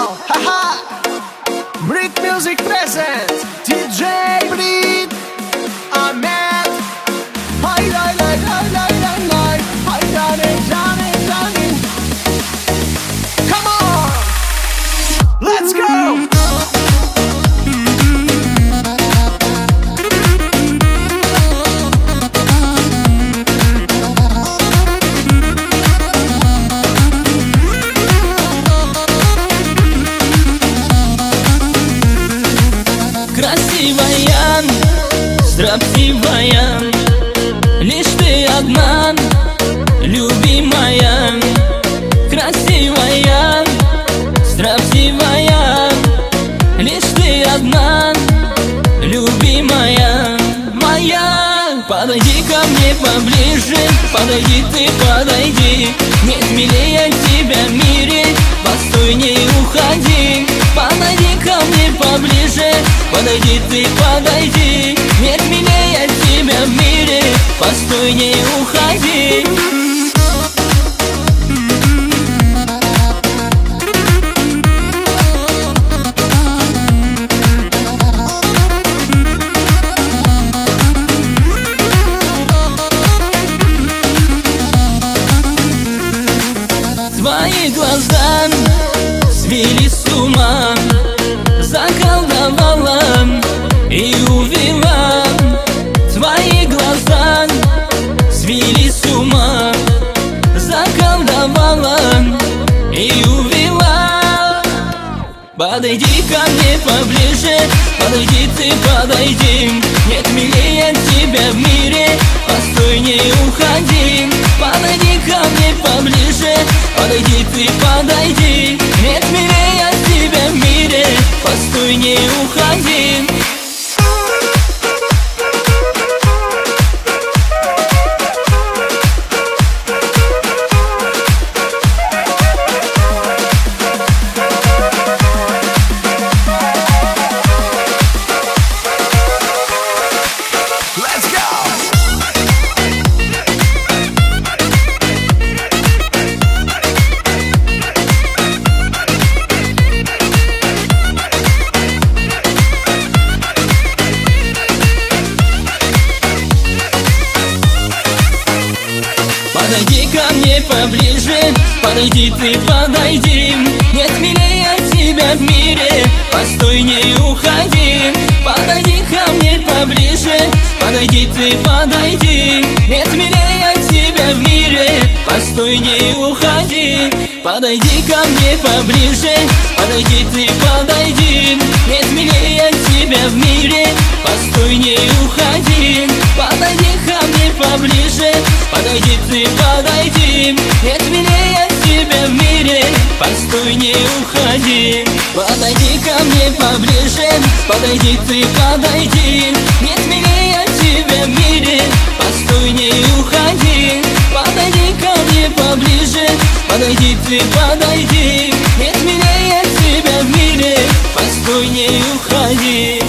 Haha. Brick Music present DJ Brit Ahmet. Hay lay lay lay lay lay lay. Hay running, running, running. Come on, let's go. Красивая, строптивая, лишь ты одна, любимая. Красивая, строптивая, лишь ты одна, любимая моя. Подойди ко мне поближе, подойди ты, подойди. Нет милее тебя в мире, постой, не уходи. Подойди ко мне поближе, подойди ты, подойди. Нет милее тебя в мире, постой, не уходи. Твои глаза свели с ума, заколдовала и увела. Твои глаза свели с ума, заколдовала и увела. Подойди ко мне поближе, подойди ты, подойди. Нет милее тебя в мире, постой, не уходи. Подойди ко мне поближе, подойди ты, подойди. Нет милее тебя в мире, постой, не уходи. Подойди ко мне поближе, подойди ты, подойди. Нет милее тебя в мире, постой, не уходи. Подойди ко мне поближе, подойди ты, подойди. Нет милее тебя в мире, постой, не уходи. Подойди ко мне поближе, подойди ты, подойди. Нет милее тебя в мире, постой, не уходи. Подойди ко мне поближе, подойди ты, подойди. Нет милее тебя в мире, постой, не уходи. Подойди ко мне поближе, подойди ты, подойди. Нет милее тебя в мире, постой, не уходи. Подойди ко мне поближе, подойди ты, подойди. Нет милее тебя в мире, постой, не уходи.